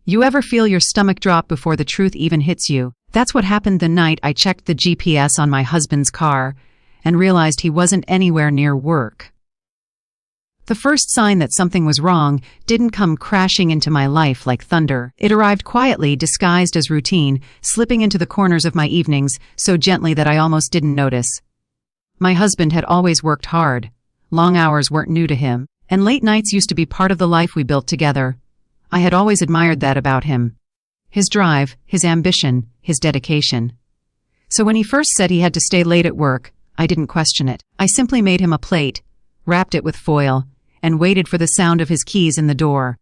You ever feel your stomach drop before the truth even hits you? That's what happened the night I checked the GPS on my husband's car and realized he wasn't anywhere near work. The first sign that something was wrong didn't come crashing into my life like thunder. It arrived quietly, disguised as routine, slipping into the corners of my evenings so gently that I almost didn't notice. My husband had always worked hard. Long hours weren't new to him, and late nights used to be part of the life we built together. I had always admired that about him. His drive, his ambition, his dedication. So when he first said he had to stay late at work, I didn't question it. I simply made him a plate, wrapped it with foil, and waited for the sound of his keys in the door.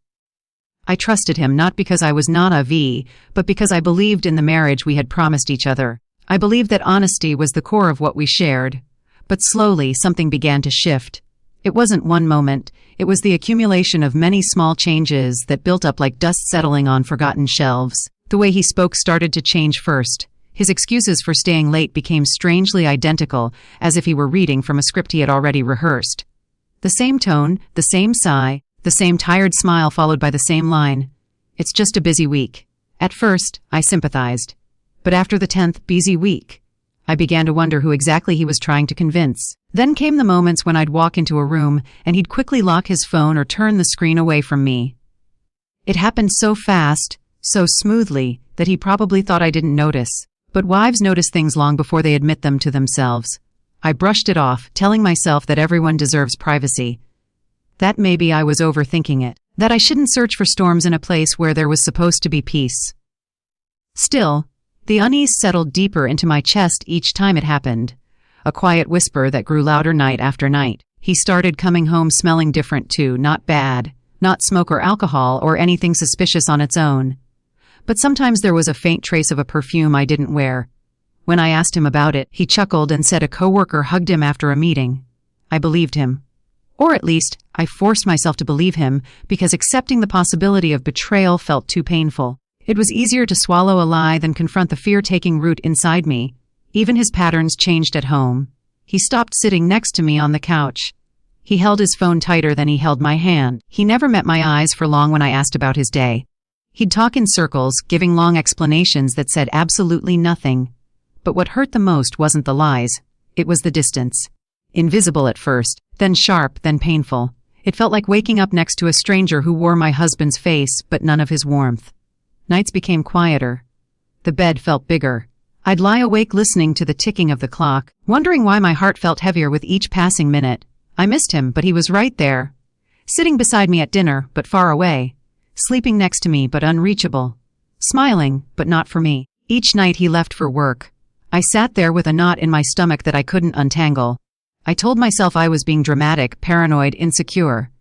I trusted him not because I was not a V, but because I believed in the marriage we had promised each other. I believed that honesty was the core of what we shared. But slowly, something began to shift. It wasn't one moment. It was the accumulation of many small changes that built up like dust settling on forgotten shelves. The way he spoke started to change first. His excuses for staying late became strangely identical, as if he were reading from a script he had already rehearsed. The same tone, the same sigh, the same tired smile followed by the same line. It's just a busy week. At first, I sympathized. But after the 10th busy week, I began to wonder who exactly he was trying to convince. Then came the moments when I'd walk into a room and he'd quickly lock his phone or turn the screen away from me. It happened so fast, so smoothly, that he probably thought I didn't notice. But wives notice things long before they admit them to themselves. I brushed it off, telling myself that everyone deserves privacy. That maybe I was overthinking it. That I shouldn't search for storms in a place where there was supposed to be peace. Still, the unease settled deeper into my chest each time it happened. A quiet whisper that grew louder night after night. He started coming home smelling different too, not bad, not smoke or alcohol or anything suspicious on its own. But sometimes there was a faint trace of a perfume I didn't wear. When I asked him about it, he chuckled and said a coworker hugged him after a meeting. I believed him. Or at least, I forced myself to believe him because accepting the possibility of betrayal felt too painful. It was easier to swallow a lie than confront the fear taking root inside me. Even his patterns changed at home. He stopped sitting next to me on the couch. He held his phone tighter than he held my hand. He never met my eyes for long when I asked about his day. He'd talk in circles, giving long explanations that said absolutely nothing. But what hurt the most wasn't the lies. It was the distance. Invisible at first, then sharp, then painful. It felt like waking up next to a stranger who wore my husband's face, but none of his warmth. Nights became quieter. The bed felt bigger. I'd lie awake listening to the ticking of the clock, wondering why my heart felt heavier with each passing minute. I missed him, but he was right there. Sitting beside me at dinner, but far away. Sleeping next to me, but unreachable. Smiling, but not for me. Each night he left for work. I sat there with a knot in my stomach that I couldn't untangle. I told myself I was being dramatic, paranoid, insecure.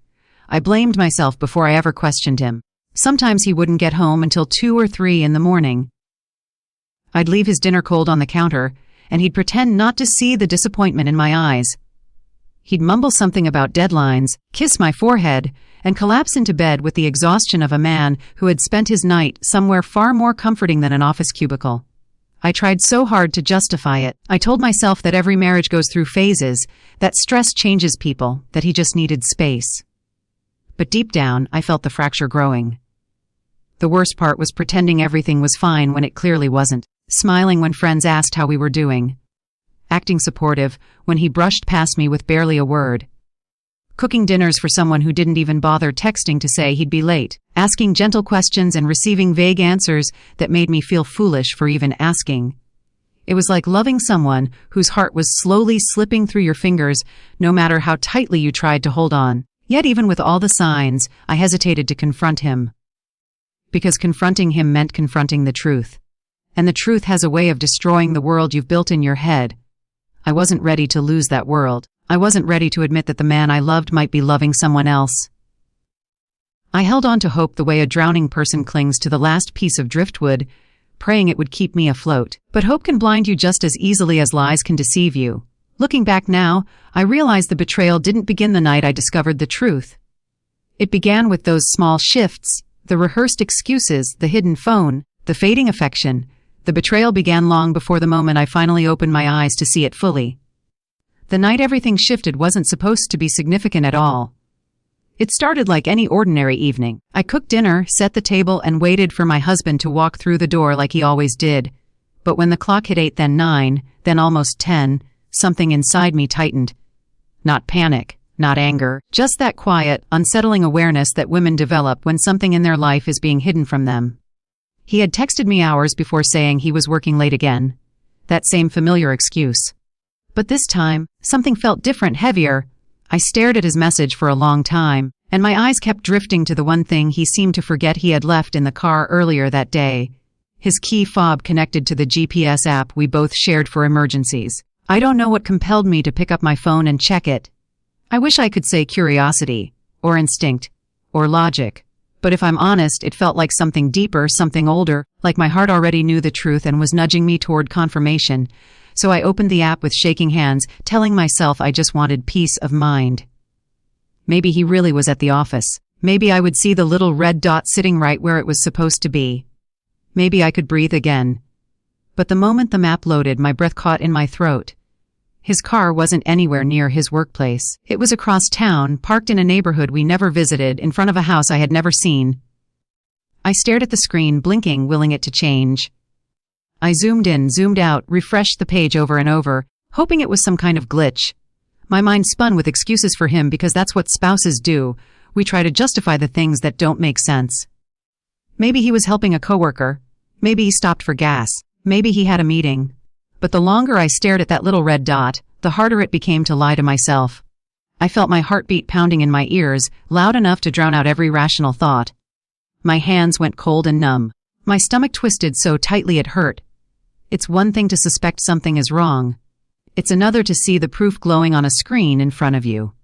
I blamed myself before I ever questioned him. Sometimes he wouldn't get home until 2 or 3 in the morning. I'd leave his dinner cold on the counter, and he'd pretend not to see the disappointment in my eyes. He'd mumble something about deadlines, kiss my forehead, and collapse into bed with the exhaustion of a man who had spent his night somewhere far more comforting than an office cubicle. I tried so hard to justify it. I told myself that every marriage goes through phases, that stress changes people, that he just needed space. But deep down, I felt the fracture growing. The worst part was pretending everything was fine when it clearly wasn't. Smiling when friends asked how we were doing. Acting supportive when he brushed past me with barely a word. Cooking dinners for someone who didn't even bother texting to say he'd be late. Asking gentle questions and receiving vague answers that made me feel foolish for even asking. It was like loving someone whose heart was slowly slipping through your fingers no matter how tightly you tried to hold on. Yet even with all the signs, I hesitated to confront him. Because confronting him meant confronting the truth. And the truth has a way of destroying the world you've built in your head. I wasn't ready to lose that world. I wasn't ready to admit that the man I loved might be loving someone else. I held on to hope the way a drowning person clings to the last piece of driftwood, praying it would keep me afloat. But hope can blind you just as easily as lies can deceive you. Looking back now, I realize the betrayal didn't begin the night I discovered the truth. It began with those small shifts, the rehearsed excuses, the hidden phone, the fading affection. The betrayal began long before the moment I finally opened my eyes to see it fully. The night everything shifted wasn't supposed to be significant at all. It started like any ordinary evening. I cooked dinner, set the table, and waited for my husband to walk through the door like he always did. But when the clock hit 8, then 9, then almost 10, something inside me tightened. Not panic, not anger, just that quiet, unsettling awareness that women develop when something in their life is being hidden from them. He had texted me hours before saying he was working late again. That same familiar excuse. But this time, something felt different, heavier. I stared at his message for a long time, and my eyes kept drifting to the one thing he seemed to forget he had left in the car earlier that day. His key fob connected to the GPS app we both shared for emergencies. I don't know what compelled me to pick up my phone and check it. I wish I could say curiosity, or instinct, or logic. But if I'm honest, it felt like something deeper, something older, like my heart already knew the truth and was nudging me toward confirmation. So I opened the app with shaking hands, telling myself I just wanted peace of mind. Maybe he really was at the office. Maybe I would see the little red dot sitting right where it was supposed to be. Maybe I could breathe again. But the moment the map loaded, my breath caught in my throat. His car wasn't anywhere near his workplace. It was across town, parked in a neighborhood we never visited, in front of a house I had never seen. I stared at the screen, blinking, willing it to change. I zoomed in, zoomed out, refreshed the page over and over, hoping it was some kind of glitch. My mind spun with excuses for him because that's what spouses do. We try to justify the things that don't make sense. Maybe he was helping a coworker. Maybe he stopped for gas. Maybe he had a meeting. But the longer I stared at that little red dot, the harder it became to lie to myself. I felt my heartbeat pounding in my ears, loud enough to drown out every rational thought. My hands went cold and numb. My stomach twisted so tightly it hurt. It's one thing to suspect something is wrong. It's another to see the proof glowing on a screen in front of you.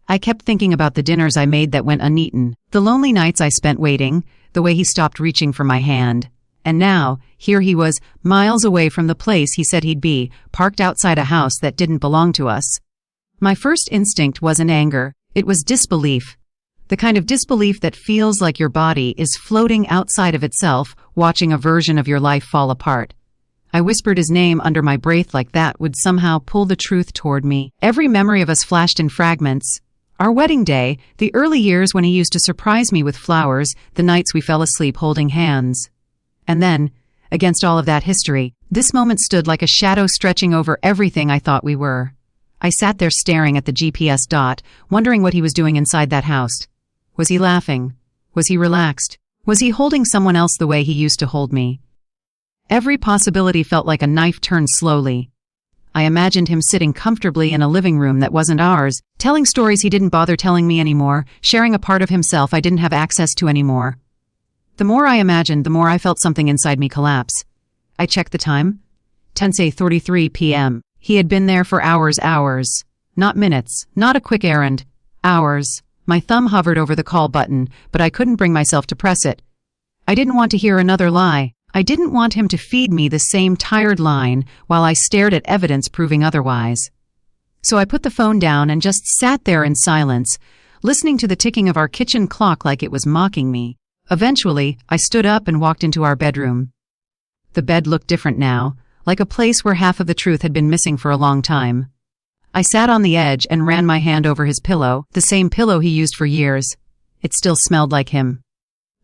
I kept thinking about the dinners I made that went uneaten, the lonely nights I spent waiting, the way he stopped reaching for my hand. And now, here he was, miles away from the place he said he'd be, parked outside a house that didn't belong to us. My first instinct wasn't anger, it was disbelief. The kind of disbelief that feels like your body is floating outside of itself, watching a version of your life fall apart. I whispered his name under my breath like that would somehow pull the truth toward me. Every memory of us flashed in fragments. Our wedding day, the early years when he used to surprise me with flowers, the nights we fell asleep holding hands. And then, against all of that history, this moment stood like a shadow stretching over everything I thought we were. I sat there staring at the GPS dot, wondering what he was doing inside that house. Was he laughing? Was he relaxed? Was he holding someone else the way he used to hold me? Every possibility felt like a knife turned slowly. I imagined him sitting comfortably in a living room that wasn't ours, telling stories he didn't bother telling me anymore, sharing a part of himself I didn't have access to anymore. The more I imagined, the more I felt something inside me collapse. I checked the time. 10:33 p.m. He had been there for hours. Not minutes, not a quick errand. Hours. My thumb hovered over the call button, but I couldn't bring myself to press it. I didn't want to hear another lie. I didn't want him to feed me the same tired line while I stared at evidence proving otherwise. So I put the phone down and just sat there in silence, listening to the ticking of our kitchen clock like it was mocking me. Eventually, I stood up and walked into our bedroom. The bed looked different now, like a place where half of the truth had been missing for a long time. I sat on the edge and ran my hand over his pillow, the same pillow he used for years. It still smelled like him.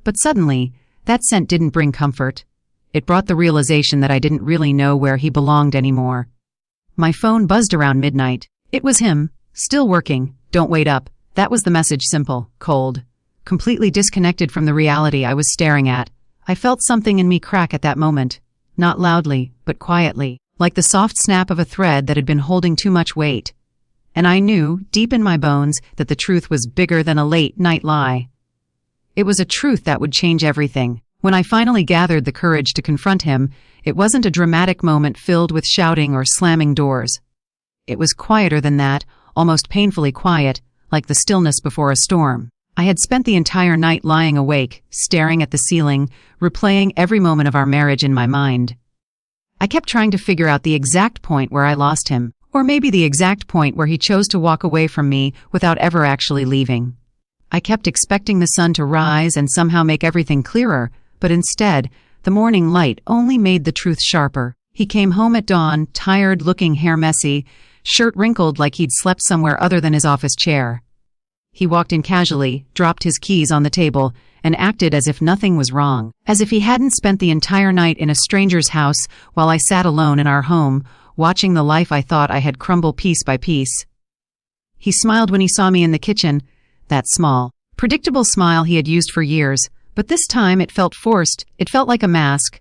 But suddenly, that scent didn't bring comfort. It brought the realization that I didn't really know where he belonged anymore. My phone buzzed around midnight. It was him, still working. Don't wait up. That was the message, simple, cold. Completely disconnected from the reality I was staring at. I felt something in me crack at that moment. Not loudly, but quietly, like the soft snap of a thread that had been holding too much weight. And I knew, deep in my bones, that the truth was bigger than a late-night lie. It was a truth that would change everything. When I finally gathered the courage to confront him, it wasn't a dramatic moment filled with shouting or slamming doors. It was quieter than that, almost painfully quiet, like the stillness before a storm. I had spent the entire night lying awake, staring at the ceiling, replaying every moment of our marriage in my mind. I kept trying to figure out the exact point where I lost him, or maybe the exact point where he chose to walk away from me without ever actually leaving. I kept expecting the sun to rise and somehow make everything clearer, but instead, the morning light only made the truth sharper. He came home at dawn, tired-looking, hair messy, shirt wrinkled like he'd slept somewhere other than his office chair. He walked in casually, dropped his keys on the table, and acted as if nothing was wrong, as if he hadn't spent the entire night in a stranger's house while I sat alone in our home, watching the life I thought I had crumble piece by piece. He smiled when he saw me in the kitchen, that small, predictable smile he had used for years, but this time it felt forced, it felt like a mask.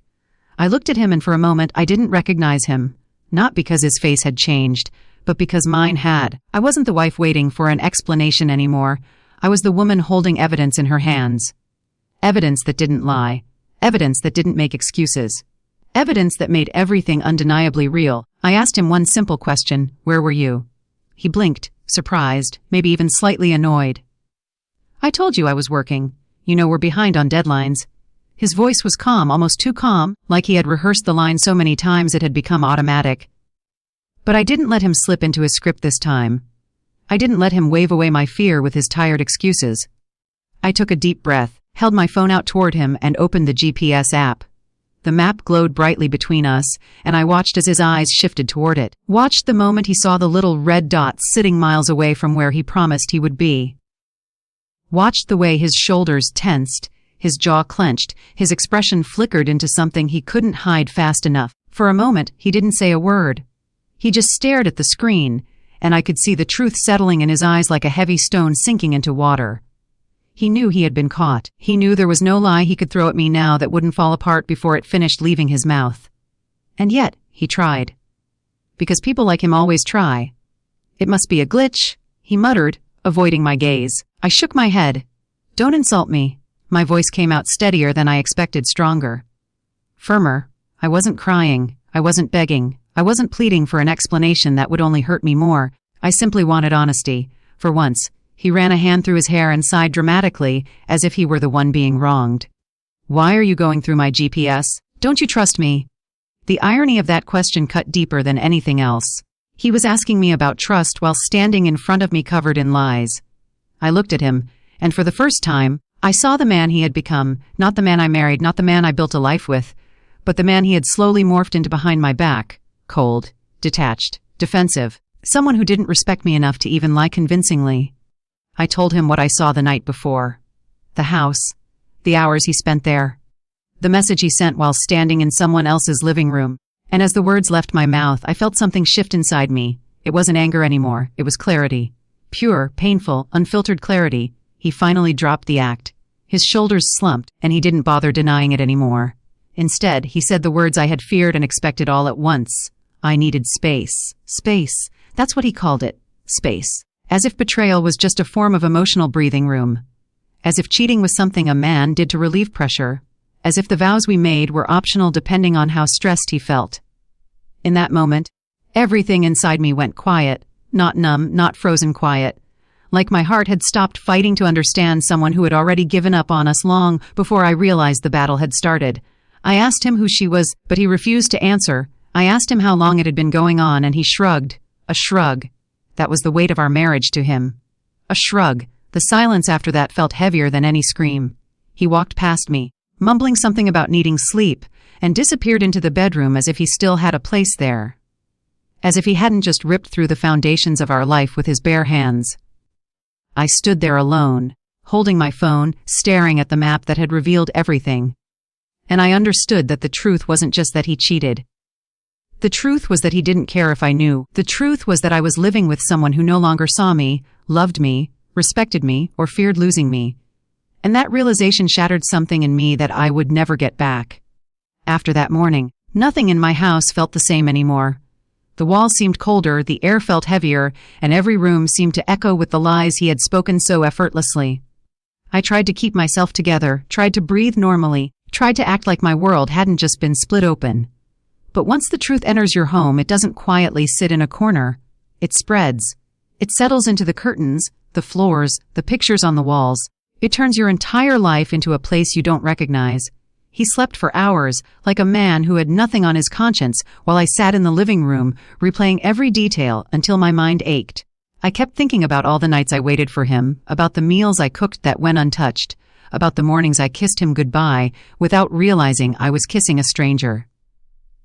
I looked at him and for a moment I didn't recognize him, not because his face had changed, but because mine had. I wasn't the wife waiting for an explanation anymore. I was the woman holding evidence in her hands. Evidence that didn't lie. Evidence that didn't make excuses. Evidence that made everything undeniably real. I asked him one simple question: where were you? He blinked, surprised, maybe even slightly annoyed. I told you I was working. You know we're behind on deadlines. His voice was calm, almost too calm, like he had rehearsed the line so many times it had become automatic. But I didn't let him slip into his script this time. I didn't let him wave away my fear with his tired excuses. I took a deep breath, held my phone out toward him, and opened the GPS app. The map glowed brightly between us, and I watched as his eyes shifted toward it. Watched the moment he saw the little red dot sitting miles away from where he promised he would be. Watched the way his shoulders tensed, his jaw clenched, his expression flickered into something he couldn't hide fast enough. For a moment, he didn't say a word. He just stared at the screen, and I could see the truth settling in his eyes like a heavy stone sinking into water. He knew he had been caught. He knew there was no lie he could throw at me now that wouldn't fall apart before it finished leaving his mouth. And yet, he tried. Because people like him always try. It must be a glitch, he muttered, avoiding my gaze. I shook my head. Don't insult me. My voice came out steadier than I expected, stronger. Firmer. I wasn't crying. I wasn't begging. I wasn't pleading for an explanation that would only hurt me more. I simply wanted honesty. For once, he ran a hand through his hair and sighed dramatically, as if he were the one being wronged. Why are you going through my GPS? Don't you trust me? The irony of that question cut deeper than anything else. He was asking me about trust while standing in front of me covered in lies. I looked at him, and for the first time, I saw the man he had become, not the man I married, not the man I built a life with, but the man he had slowly morphed into behind my back. Cold, detached, defensive, someone who didn't respect me enough to even lie convincingly. I told him what I saw the night before. The house. The hours he spent there. The message he sent while standing in someone else's living room. And as the words left my mouth, I felt something shift inside me. It wasn't anger anymore. It was clarity. Pure, painful, unfiltered clarity. He finally dropped the act. His shoulders slumped, and he didn't bother denying it anymore. Instead, he said the words I had feared and expected all at once. I needed space. Space. That's what he called it. Space. As if betrayal was just a form of emotional breathing room. As if cheating was something a man did to relieve pressure. As if the vows we made were optional depending on how stressed he felt. In that moment, everything inside me went quiet. Not numb, not frozen quiet. Like my heart had stopped fighting to understand someone who had already given up on us long before I realized the battle had started. I asked him who she was, but he refused to answer. I asked him how long it had been going on, and he shrugged. A shrug. That was the weight of our marriage to him. A shrug. The silence after that felt heavier than any scream. He walked past me, mumbling something about needing sleep, and disappeared into the bedroom as if he still had a place there. As if he hadn't just ripped through the foundations of our life with his bare hands. I stood there alone, holding my phone, staring at the map that had revealed everything. And I understood that the truth wasn't just that he cheated. The truth was that he didn't care if I knew. The truth was that I was living with someone who no longer saw me, loved me, respected me, or feared losing me. And that realization shattered something in me that I would never get back. After that morning, nothing in my house felt the same anymore. The walls seemed colder, the air felt heavier, and every room seemed to echo with the lies he had spoken so effortlessly. I tried to keep myself together, tried to breathe normally, tried to act like my world hadn't just been split open. But once the truth enters your home, it doesn't quietly sit in a corner. It spreads. It settles into the curtains, the floors, the pictures on the walls. It turns your entire life into a place you don't recognize. He slept for hours, like a man who had nothing on his conscience, while I sat in the living room, replaying every detail until my mind ached. I kept thinking about all the nights I waited for him, about the meals I cooked that went untouched, about the mornings I kissed him goodbye without realizing I was kissing a stranger.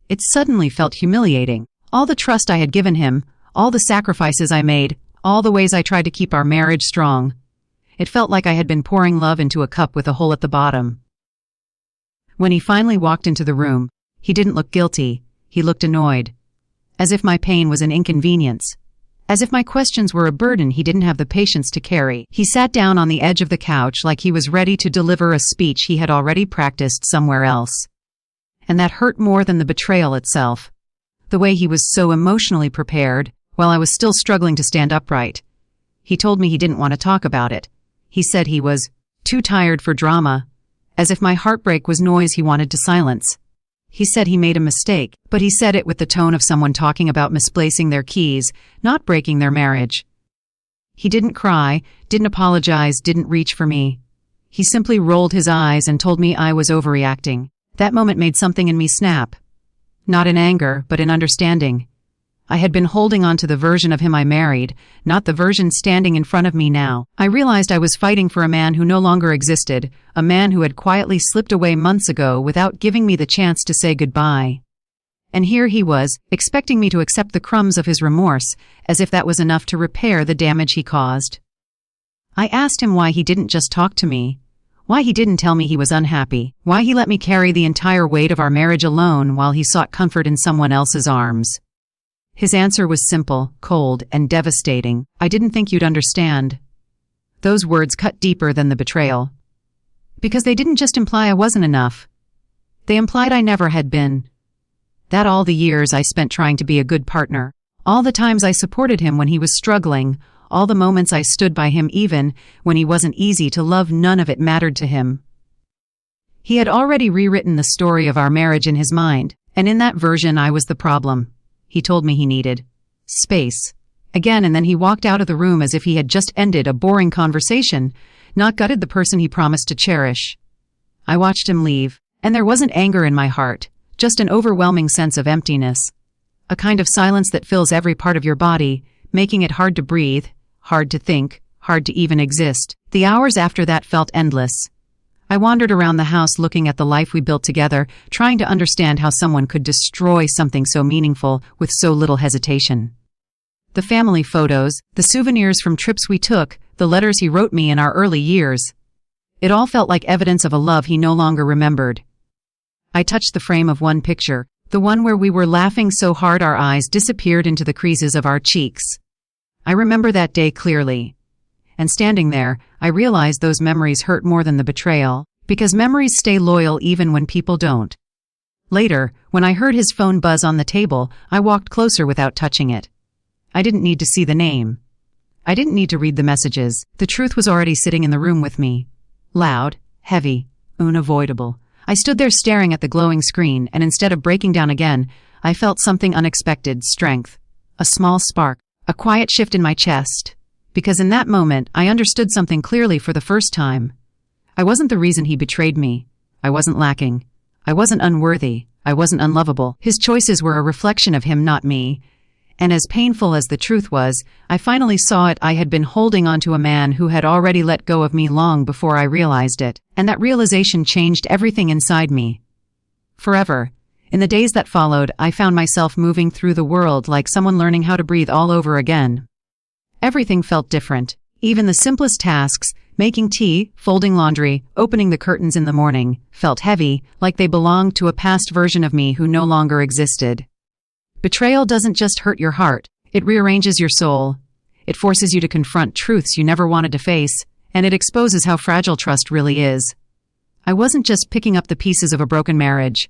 It suddenly felt humiliating. All the trust I had given him, all the sacrifices I made, all the ways I tried to keep our marriage strong. It felt like I had been pouring love into a cup with a hole at the bottom. When he finally walked into the room, he didn't look guilty, he looked annoyed. As if my pain was an inconvenience. As if my questions were a burden he didn't have the patience to carry. He sat down on the edge of the couch like he was ready to deliver a speech he had already practiced somewhere else. And that hurt more than the betrayal itself. The way he was so emotionally prepared, while I was still struggling to stand upright. He told me he didn't want to talk about it. He said he was too tired for drama, as if my heartbreak was noise he wanted to silence. He said he made a mistake, but he said it with the tone of someone talking about misplacing their keys, not breaking their marriage. He didn't cry, didn't apologize, didn't reach for me. He simply rolled his eyes and told me I was overreacting. That moment made something in me snap. Not in anger, but in understanding. I had been holding on to the version of him I married, not the version standing in front of me now. I realized I was fighting for a man who no longer existed, a man who had quietly slipped away months ago without giving me the chance to say goodbye. And here he was, expecting me to accept the crumbs of his remorse, as if that was enough to repair the damage he caused. I asked him why he didn't just talk to me, why he didn't tell me he was unhappy, why he let me carry the entire weight of our marriage alone while he sought comfort in someone else's arms. His answer was simple, cold, and devastating. I didn't think you'd understand. Those words cut deeper than the betrayal. Because they didn't just imply I wasn't enough. They implied I never had been. That all the years I spent trying to be a good partner, all the times I supported him when he was struggling, all the moments I stood by him even when he wasn't easy to love, none of it mattered to him. He had already rewritten the story of our marriage in his mind, and in that version I was the problem. He told me he needed space. Again, and then he walked out of the room as if he had just ended a boring conversation, not gutted the person he promised to cherish. I watched him leave, and there wasn't anger in my heart, just an overwhelming sense of emptiness. A kind of silence that fills every part of your body, making it hard to breathe, hard to think, hard to even exist. The hours after that felt endless. I wandered around the house looking at the life we built together, trying to understand how someone could destroy something so meaningful with so little hesitation. The family photos, the souvenirs from trips we took, the letters he wrote me in our early years. It all felt like evidence of a love he no longer remembered. I touched the frame of one picture, the one where we were laughing so hard our eyes disappeared into the creases of our cheeks. I remember that day clearly. And standing there, I realized those memories hurt more than the betrayal, because memories stay loyal even when people don't. Later, when I heard his phone buzz on the table, I walked closer without touching it. I didn't need to see the name. I didn't need to read the messages. The truth was already sitting in the room with me. Loud, heavy, unavoidable. I stood there staring at the glowing screen, and instead of breaking down again, I felt something unexpected, strength. A small spark, a quiet shift in my chest. Because in that moment, I understood something clearly for the first time. I wasn't the reason he betrayed me. I wasn't lacking. I wasn't unworthy. I wasn't unlovable. His choices were a reflection of him, not me. And as painful as the truth was, I finally saw it. I had been holding on to a man who had already let go of me long before I realized it. And that realization changed everything inside me. Forever. In the days that followed, I found myself moving through the world like someone learning how to breathe all over again. Everything felt different. Even the simplest tasks, making tea, folding laundry, opening the curtains in the morning, felt heavy, like they belonged to a past version of me who no longer existed. Betrayal doesn't just hurt your heart, it rearranges your soul. It forces you to confront truths you never wanted to face, and it exposes how fragile trust really is. I wasn't just picking up the pieces of a broken marriage.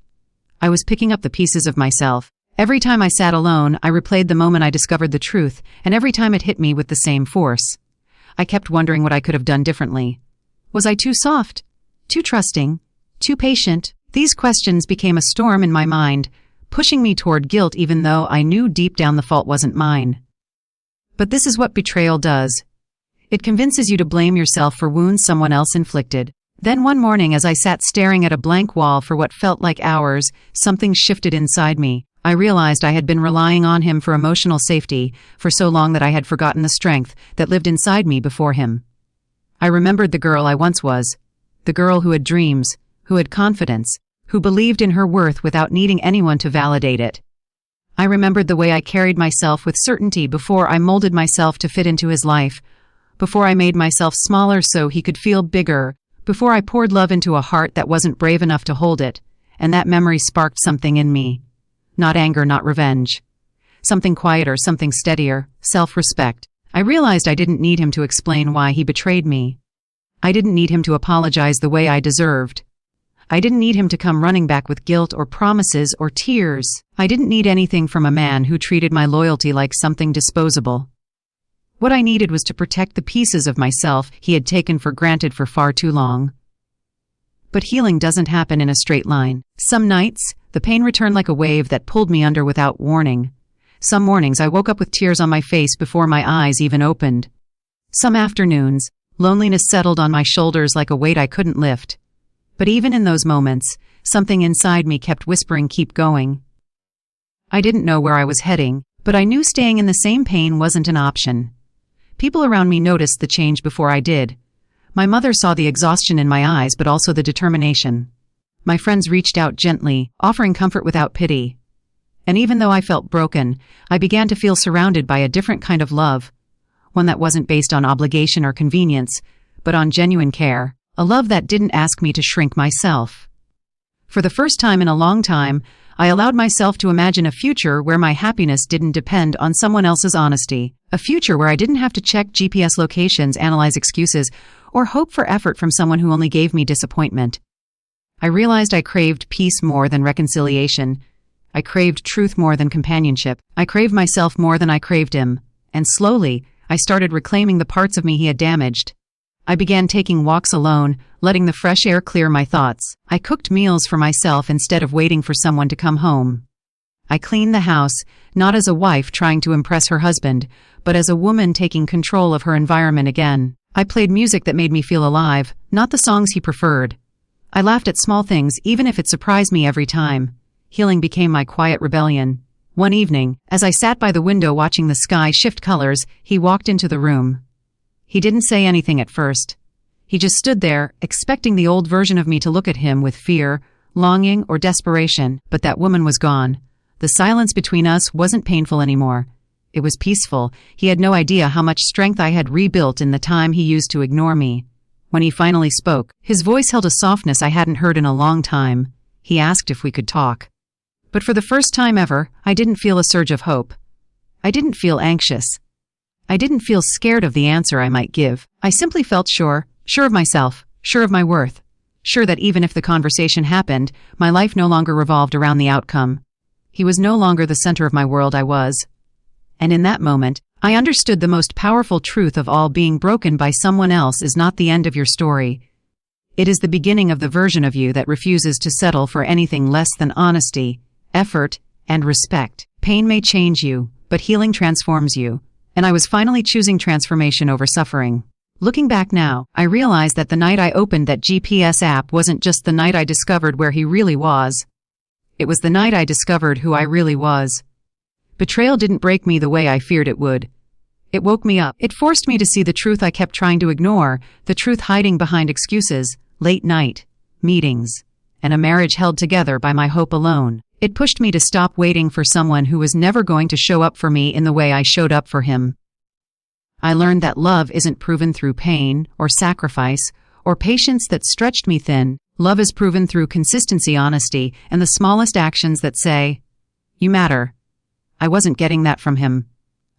I was picking up the pieces of myself. Every time I sat alone, I replayed the moment I discovered the truth, and every time it hit me with the same force. I kept wondering what I could have done differently. Was I too soft? Too trusting? Too patient? These questions became a storm in my mind, pushing me toward guilt even though I knew deep down the fault wasn't mine. But this is what betrayal does. It convinces you to blame yourself for wounds someone else inflicted. Then one morning, as I sat staring at a blank wall for what felt like hours, something shifted inside me. I realized I had been relying on him for emotional safety for so long that I had forgotten the strength that lived inside me before him. I remembered the girl I once was, the girl who had dreams, who had confidence, who believed in her worth without needing anyone to validate it. I remembered the way I carried myself with certainty before I molded myself to fit into his life, before I made myself smaller so he could feel bigger, before I poured love into a heart that wasn't brave enough to hold it, and that memory sparked something in me. Not anger, not revenge. Something quieter, something steadier, self-respect. I realized I didn't need him to explain why he betrayed me. I didn't need him to apologize the way I deserved. I didn't need him to come running back with guilt or promises or tears. I didn't need anything from a man who treated my loyalty like something disposable. What I needed was to protect the pieces of myself he had taken for granted for far too long. But healing doesn't happen in a straight line. Some nights, the pain returned like a wave that pulled me under without warning. Some mornings I woke up with tears on my face before my eyes even opened. Some afternoons, loneliness settled on my shoulders like a weight I couldn't lift. But even in those moments, something inside me kept whispering, keep going. I didn't know where I was heading, but I knew staying in the same pain wasn't an option. People around me noticed the change before I did. My mother saw the exhaustion in my eyes, but also the determination. My friends reached out gently, offering comfort without pity. And even though I felt broken, I began to feel surrounded by a different kind of love, one that wasn't based on obligation or convenience, but on genuine care, a love that didn't ask me to shrink myself. For the first time in a long time, I allowed myself to imagine a future where my happiness didn't depend on someone else's honesty, a future where I didn't have to check GPS locations, analyze excuses, or hope for effort from someone who only gave me disappointment. I realized I craved peace more than reconciliation. I craved truth more than companionship. I craved myself more than I craved him. And slowly, I started reclaiming the parts of me he had damaged. I began taking walks alone, letting the fresh air clear my thoughts. I cooked meals for myself instead of waiting for someone to come home. I cleaned the house, not as a wife trying to impress her husband, but as a woman taking control of her environment again. I played music that made me feel alive, not the songs he preferred. I laughed at small things, even if it surprised me every time. Healing became my quiet rebellion. One evening, as I sat by the window watching the sky shift colors, he walked into the room. He didn't say anything at first. He just stood there, expecting the old version of me to look at him with fear, longing, or desperation, but that woman was gone. The silence between us wasn't painful anymore. It was peaceful. He had no idea how much strength I had rebuilt in the time he used to ignore me. When he finally spoke, his voice held a softness I hadn't heard in a long time. He asked if we could talk. But for the first time ever, I didn't feel a surge of hope. I didn't feel anxious. I didn't feel scared of the answer I might give. I simply felt sure of myself, sure of my worth, sure that even if the conversation happened, my life no longer revolved around the outcome. He was no longer the center of my world, I was. And in that moment, I understood the most powerful truth of all: being broken by someone else is not the end of your story. It is the beginning of the version of you that refuses to settle for anything less than honesty, effort, and respect. Pain may change you, but healing transforms you. And I was finally choosing transformation over suffering. Looking back now, I realized that the night I opened that GPS app wasn't just the night I discovered where he really was. It was the night I discovered who I really was. Betrayal didn't break me the way I feared it would. It woke me up. It forced me to see the truth I kept trying to ignore, the truth hiding behind excuses, late night, meetings, and a marriage held together by my hope alone. It pushed me to stop waiting for someone who was never going to show up for me in the way I showed up for him. I learned that love isn't proven through pain or sacrifice or patience that stretched me thin. Love is proven through consistency, honesty, and the smallest actions that say, "You matter." I wasn't getting that from him.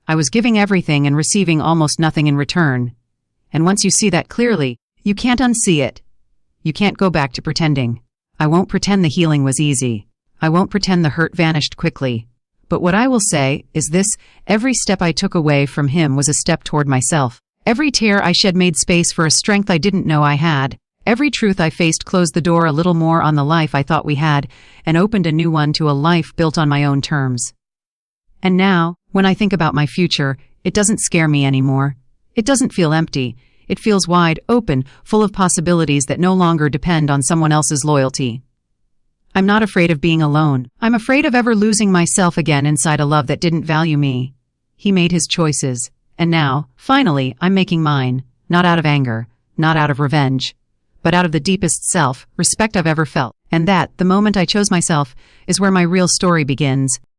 I was giving everything and receiving almost nothing in return. And once you see that clearly, you can't unsee it. You can't go back to pretending. I won't pretend the healing was easy. I won't pretend the hurt vanished quickly. But what I will say is this: every step I took away from him was a step toward myself. Every tear I shed made space for a strength I didn't know I had. Every truth I faced closed the door a little more on the life I thought we had, and opened a new one to a life built on my own terms. And now, when I think about my future, it doesn't scare me anymore. It doesn't feel empty. It feels wide open, full of possibilities that no longer depend on someone else's loyalty. I'm not afraid of being alone. I'm afraid of ever losing myself again inside a love that didn't value me. He made his choices, and now, finally, I'm making mine, not out of anger, not out of revenge, but out of the deepest self-respect I've ever felt. And that, the moment I chose myself, is where my real story begins.